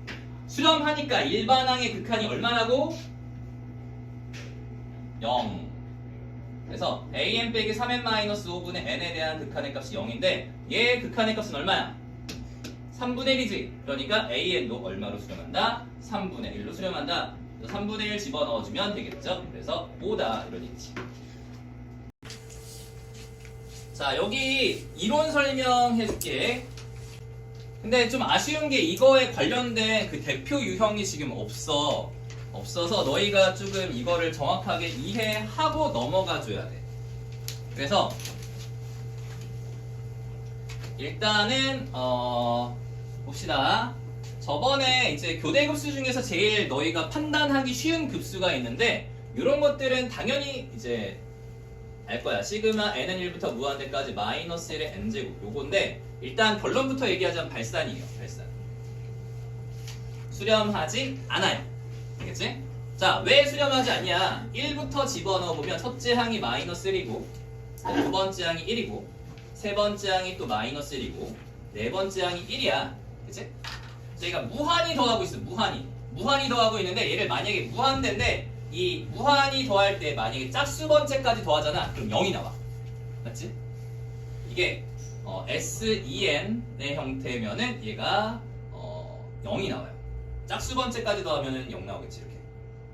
수렴하니까 일반항의 극한이 얼마라고? 0. 그래서 an 빼기 3n 마이너스 5분의 n에 대한 극한의 값이 0인데 얘의 극한의 값은 얼마야? 3분의 1이지. 그러니까 an도 얼마로 수렴한다? 3분의 1로 수렴한다. 3분의 1 집어넣어주면 되겠죠. 그래서 5다 이런 얘기지. 자 여기 이론 설명해줄게. 근데 좀 아쉬운 게 이거에 관련된 그 대표 유형이 지금 없어서 너희가 조금 이거를 정확하게 이해하고 넘어가 줘야 돼. 그래서 일단은 봅시다. 저번에 이제 교대 급수 중에서 제일 너희가 판단하기 쉬운 급수가 있는데 이런 것들은 당연히 이제 알 거야. 시그마 n은 1부터 무한대까지 마이너스 1의 n제곱 요건데 일단 결론부터 얘기하자면 발산이에요. 발산. 수렴하지 않아요. 알겠지? 자, 왜 수렴하지 않냐? 1부터 집어넣어보면 첫째 항이 마이너스 1이고 두 번째 항이 1이고 세 번째 항이 또 마이너스 1이고 네 번째 항이 1이야. 그치? 저희가 무한히 더하고 있어. 무한히 더하고 있는데 얘를 만약에 무한대인데 이 무한히 더할 때 만약에 짝수 번째까지 더하잖아. 그럼 0이 나와. 맞지? 이게 SEN의 형태면은 얘가 0이 나와요. 짝수 번째까지 더하면은 0 나오겠지. 이렇게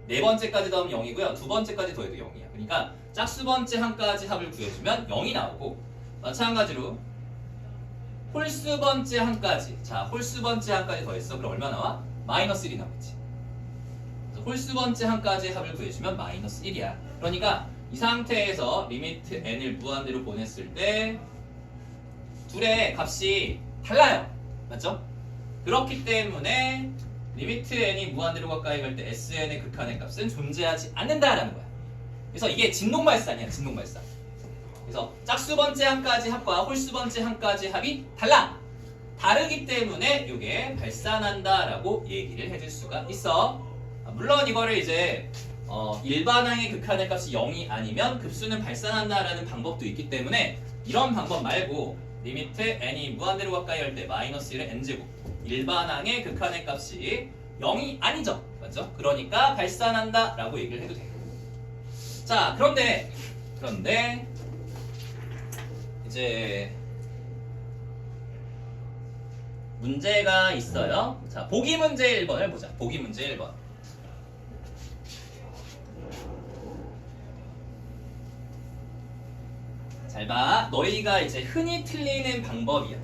네 번째까지 더하면 0이고요. 두 번째까지 더해도 0이야. 그러니까 짝수 번째 항까지 합을 구해주면 0이 나오고 마찬가지로 홀수 번째 항까지. 자, 홀수 번째 항까지 더했어. 그럼 얼마 나와? 마이너스 1이 나오겠지. 홀수 번째 항까지 합을 구해주면 마이너스 1이야. 그러니까 이 상태에서 리미트 n을 무한대로 보냈을 때 둘의 값이 달라요. 맞죠? 그렇기 때문에 리미트 n이 무한대로 가까이 갈 때 sn의 극한의 값은 존재하지 않는다라는 거야. 그래서 이게 진동발산이야. 진동발산. 그래서 짝수 번째 항까지 합과 홀수 번째 항까지 합이 달라. 다르기 때문에 이게 발산한다라고 얘기를 해줄 수가 있어. 물론 이거를 이제 일반항의 극한의 값이 0이 아니면 급수는 발산한다라는 방법도 있기 때문에 이런 방법 말고 리미트 n이 무한대로 가까이 할 때 마이너스 1의 n제곱 일반항의 극한의 값이 0이 아니죠. 맞죠? 그러니까 발산한다라고 얘기를 해도 돼요. 자, 그런데 이제 문제가 있어요. 자, 보기 문제 1번을 보자. 보기 문제 1번. 잘 봐. 너희가 이제 흔히 틀리는 방법이야.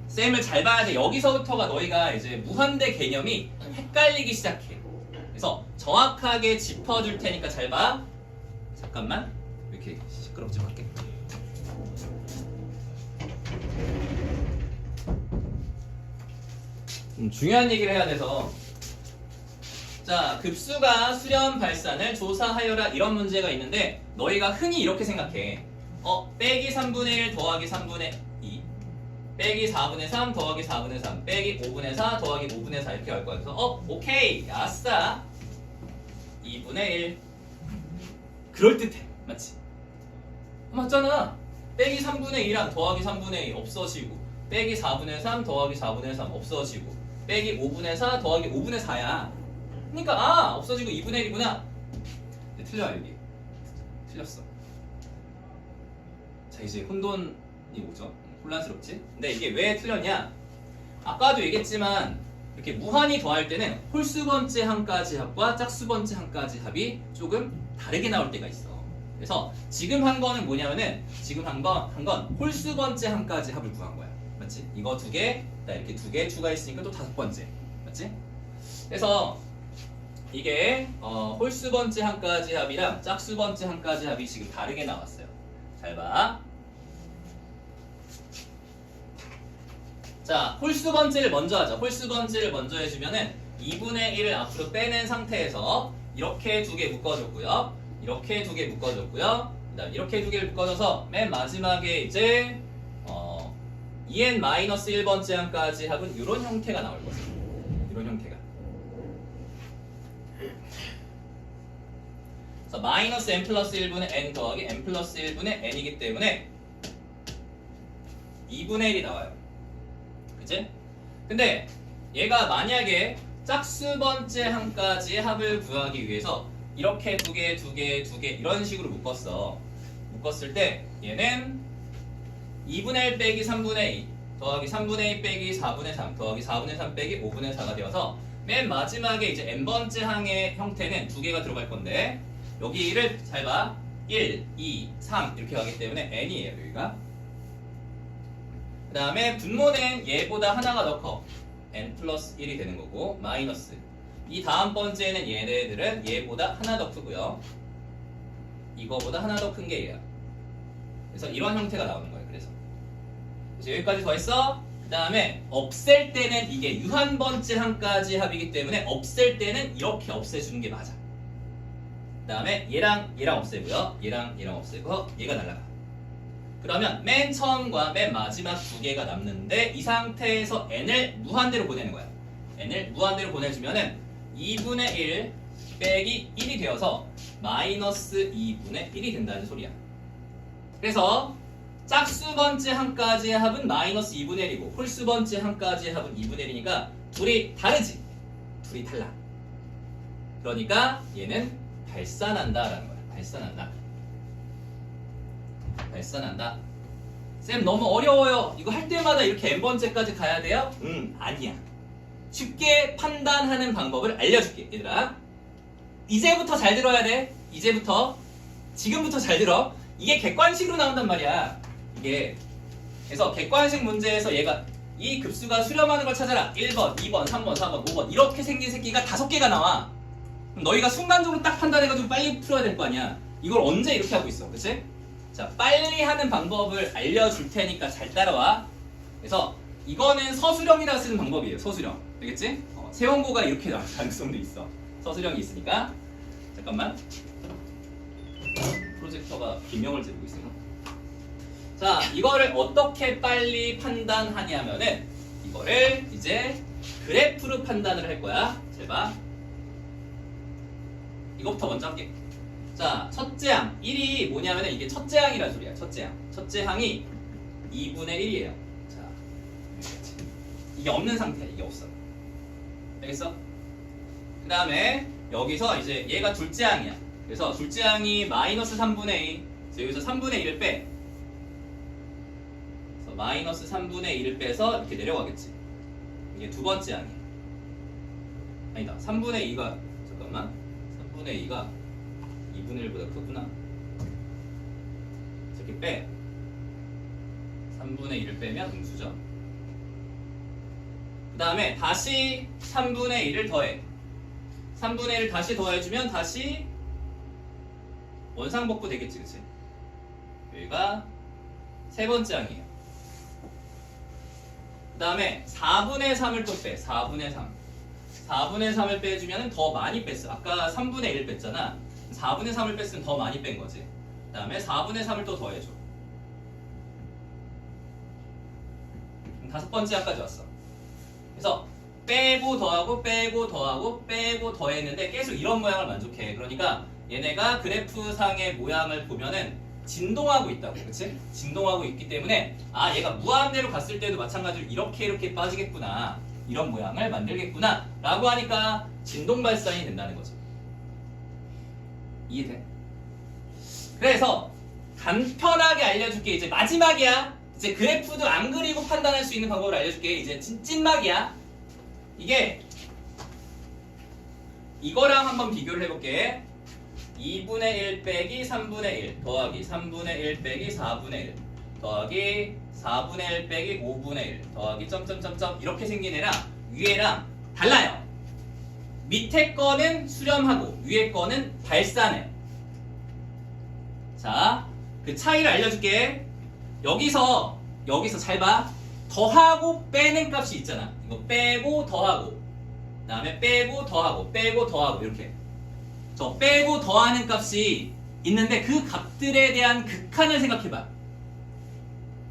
쌤을 잘 봐야 돼. 여기서부터가 너희가 이제 무한대 개념이 헷갈리기 시작해. 그래서 정확하게 짚어줄 테니까 잘 봐. 잠깐만. 왜 이렇게 시끄럽지 밖에? 중요한 얘기를 해야 돼서. 자, 급수가 수렴 발산을 조사하여라 이런 문제가 있는데 너희가 흔히 이렇게 생각해. 빼기 3분의 1 더하기 3분의 2 빼기 4분의 3 더하기 4분의 3 빼기 5분의 4 더하기 5분의 4 이렇게 할 거야. 그래서 오케이 아싸 2분의 1 그럴듯해. 맞지? 맞잖아. 빼기 3분의 2랑 더하기 3분의 2 없어지고 빼기 4분의 3 더하기 4분의 3 없어지고 빼기 5분의 4 더하기 5분의 4야. 그러니까 없어지고 2분의 1이구나. 틀려요 여기. 틀렸어. 자, 이제 혼돈이 오죠. 혼란스럽지? 근데 이게 왜 틀렸냐? 아까도 얘기했지만 이렇게 무한히 더할 때는 홀수번째 한가지 합과 짝수번째 한가지 합이 조금 다르게 나올 때가 있어. 그래서 지금 한 거는 뭐냐면은 지금 한 건 홀수번째 한가지 합을 구한 거야. 맞지? 이거 두 개, 이렇게 두 개 추가했으니까 또 5번째. 맞지? 그래서 이게 홀수번째 한가지 합이랑 짝수번째 한가지 합이 지금 다르게 나왔어요. 잘 봐. 자, 홀수번째를 먼저 하자. 홀수번째를 먼저 해주면은 2분의 1을 앞으로 빼낸 상태에서 이렇게 두 개 묶어줬고요. 이렇게 두 개 묶어줬고요. 그다음 이렇게 두 개를 묶어줘서 맨 마지막에 이제 2n-1번째 항까지 합은 이런 형태가 나올 거죠. 이런 형태가. 그래서 마이너스 n 플러스 1분의 n 더하기 n 플러스 1분의 n이기 때문에 2분의 1이 나와요. 그치? 근데 얘가 만약에 짝수번째 항까지 합을 구하기 위해서 이렇게 두 개, 두 개, 두 개 이런 식으로 묶었을 때 얘는 2분의 1 빼기 3분의 2 더하기 3분의 2 빼기 4분의 3 더하기 4분의 3 빼기 5분의 4가 되어서 맨 마지막에 이제 n번째 항의 형태는 두 개가 들어갈 건데 여기를 잘 봐. 1, 2, 3 이렇게 가기 때문에 n이에요 여기가. 그 다음에 분모는 얘보다 하나가 더 커. n 플러스 1이 되는 거고 마이너스 이 다음 번째는 얘네들은 얘보다 하나 더 크고요. 이거보다 하나 더 큰 게 얘야. 그래서 이런 형태가 나오는 거예요. 그래서 여기까지 더했어. 그 다음에 없앨 때는 이게 유한번째 항까지 합이기 때문에 없앨 때는 이렇게 없애주는 게 맞아. 그 다음에 얘랑 없애고요. 얘랑 없애고 얘가 날라가. 그러면 맨 처음과 맨 마지막 두 개가 남는데 이 상태에서 n을 무한대로 보내는 거야. n을 무한대로 보내주면은 2분의 1 빼기 1이 되어서 마이너스 2분의 1이 된다는 소리야. 그래서 짝수번째 항까지의 합은 마이너스 2분의 1이고 홀수번째 항까지의 합은 2분의 1이니까 둘이 다르지? 둘이 달라. 그러니까 얘는 발산한다라는 거야. 발산한다. 쌤 너무 어려워요. 이거 할 때마다 이렇게 n번째까지 가야 돼요? 아니야. 쉽게 판단하는 방법을 알려줄게 얘들아. 이제부터 잘 들어야 돼. 지금부터 잘 들어. 이게 객관식으로 나온단 말이야. 이게 그래서 객관식 문제에서 얘가 이 급수가 수렴하는 걸 찾아라. 1번, 2번, 3번, 4번, 5번 이렇게 생긴 새끼가 5개가 나와. 그럼 너희가 순간적으로 딱 판단해가지고 빨리 풀어야 될 거 아니야. 이걸 언제 이렇게 하고 있어. 그치? 자, 빨리 하는 방법을 알려줄 테니까 잘 따라와. 그래서 이거는 서술형이라 쓰는 방법이에요. 서술형. 알겠지? 세원고가 이렇게 나올 가능성도 있어. 서술형이 있으니까. 잠깐만. 프로젝터가 비명을 지르고 있어요. 자, 이거를 어떻게 빨리 판단하냐면은 이거를 이제 그래프로 판단을 할 거야. 잘 봐. 이거부터 먼저 할게. 자, 첫째 항 1이 뭐냐면은 이게 첫째 항이라는 소리야. 첫째 항이 2분의 1이에요. 자, 이게 없는 상태야. 이게 없어. 알겠어? 그 다음에 여기서 이제 얘가 둘째 항이야. 그래서 둘째 항이 마이너스 3분의 2. 그래서 여기서 3분의 1을 빼. 그래서 마이너스 3분의 1을 빼서 이렇게 내려가겠지. 이게 두 번째 항이. 아니다. 3분의 2가 잠깐만. 3분의 2가 2분의 1보다 크구나. 이렇게 빼. 3분의 1을 빼면 음수죠. 그 다음에 다시 3분의 1을 더해. 3분의 1을 다시 더해주면 다시 원상복구 되겠지, 그치? 여기가 세 번째 항이에요. 그 다음에 4분의 3을 또 빼. 4분의 3. 4분의 3을 빼주면 더 많이 뺐어. 아까 3분의 1을 뺐잖아. 4분의 3을 뺐으면 더 많이 뺀 거지. 그 다음에 4분의 3을 또 더해줘. 다섯 번째 항까지 왔어. 그래서 빼고 더하고 빼고 더하고 빼고 더했는데 계속 이런 모양을 만족해. 그러니까 얘네가 그래프상의 모양을 보면은 진동하고 있다고, 그치? 진동하고 있기 때문에 아, 얘가 무한대로 갔을 때도 마찬가지로 이렇게 빠지겠구나, 이런 모양을 만들겠구나 라고 하니까 진동 발산이 된다는 거죠. 이해돼? 그래서 간편하게 알려줄게. 이제 마지막이야. 이제 그래프도 안 그리고 판단할 수 있는 방법을 알려줄게. 이제 찐막이야. 이게 이거랑 한번 비교를 해볼게. 2분의 1 빼기 3분의 1 더하기 3분의 1 빼기 4분의 1 더하기 4분의 1 빼기 5분의 1 더하기 점점점점 이렇게 생긴 애랑 위에랑 달라요. 밑에 거는 수렴하고 위에 거는 발산해. 자, 그 차이를 알려줄게. 여기서 잘 봐. 더하고 빼는 값이 있잖아. 이거 빼고 더하고, 그 다음에 빼고 더하고, 빼고 더하고 이렇게. 저 빼고 더하는 값이 있는데 그 값들에 대한 극한을 생각해봐.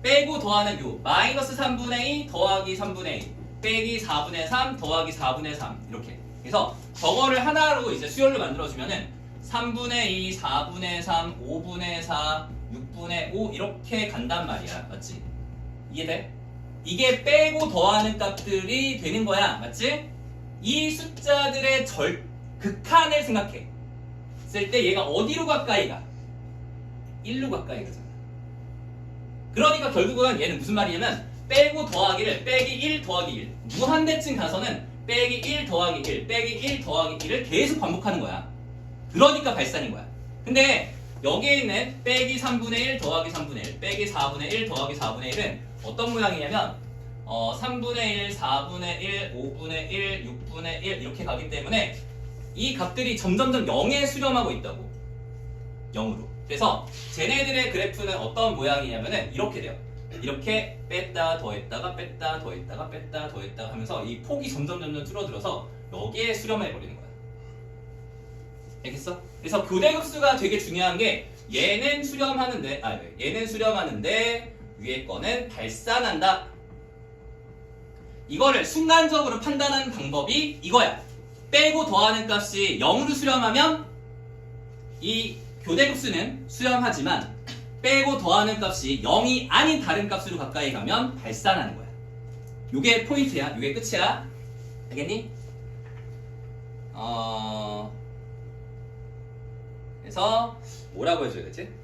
빼고 더하는 요 마이너스 3분의 2 더하기 3분의 2 빼기 4분의 3 더하기 4분의 3 이렇게. 그래서 저거를 하나로 이제 수열로 만들어주면은 3분의 2, 4분의 3, 5분의 4, 6분의 5 이렇게 간단 말이야. 맞지? 이해돼? 이게 빼고 더하는 값들이 되는 거야. 맞지? 이 숫자들의 극한을 생각해. 쓸 때 얘가 어디로 가까이 가? 1로 가까이 가잖아. 그러니까 결국은 얘는 무슨 말이냐면 빼고 더하기를 빼기 1 더하기 1 무한대쯤 가서는 빼기 1 더하기 1 빼기 1 더하기 1을 계속 반복하는 거야. 그러니까 발산인 거야. 근데 여기에 있는 빼기 3분의 1 더하기 3분의 1 빼기 4분의 1 더하기 4분의 1은 어떤 모양이냐면 3분의 1, 4분의 1, 5분의 1, 6분의 1 이렇게 가기 때문에 이 값들이 점점점 0에 수렴하고 있다고. 0으로. 그래서 쟤네들의 그래프는 어떤 모양이냐면은 이렇게 돼요. 이렇게 뺐다 더했다가 뺐다 더했다가 뺐다 더했다가 하면서 이 폭이 점점 줄어들어서 여기에 수렴해 버리는 거야. 알겠어? 그래서 교대급수가 되게 중요한 게 얘는 수렴하는데 위에 거는 발산한다. 이거를 순간적으로 판단하는 방법이 이거야. 빼고 더하는 값이 0으로 수렴하면 이 교대급수는 수렴하지만 빼고 더하는 값이 0이 아닌 다른 값으로 가까이 가면 발산하는 거야. 요게 포인트야. 요게 끝이야. 알겠니? 그래서 뭐라고 해줘야 되지?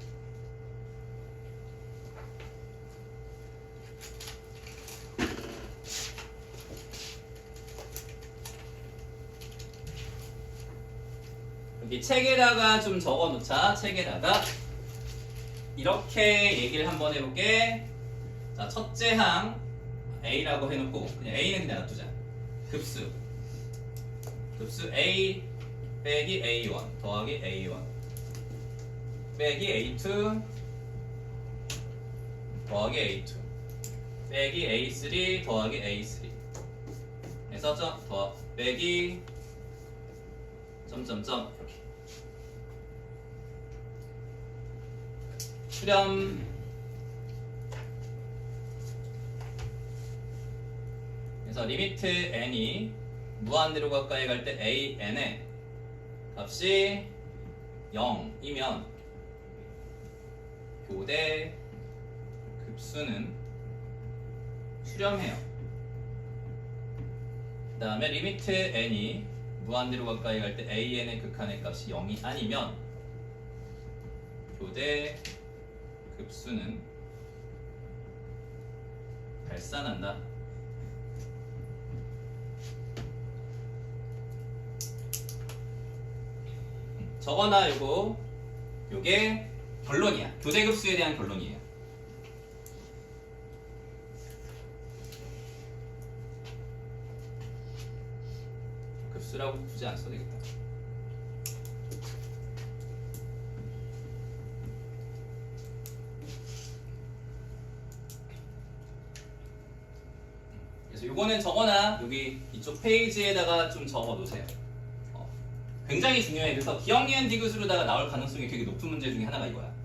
여기 책에다가 좀 적어놓자. 책에다가 이렇게 얘기를 한번 해볼게. 자, 첫째 항 A라고 해놓고 그냥 A는 그냥 놔두자. 급수 A 빼기 A1 더하기 A1 빼기 A2 더하기 A2 빼기 A3 더하기 A3 그래서 더 빼기 점점점 이렇게 수렴. 그래서 리미트 n이 무한대로 가까이 갈 때 an의 값이 0이면 교대 급수는 수렴해요. 그 다음에 리미트 n이 무한대로 가까이 갈 때 an의 극한의 값이 0이 아니면 교대 급수는 발산한다. 저거나 요게 결론이야. 교대 급수에 대한 결론이에요. 급수라고 굳이 안 써도 되겠다. 그래서 요거는 적어놔. 여기 이쪽 페이지에다가 좀 적어 놓으세요. 굉장히 중요해. 그래서 기억, 니은, 디귿으로다가 나올 가능성이 되게 높은 문제 중에 하나가 이거야.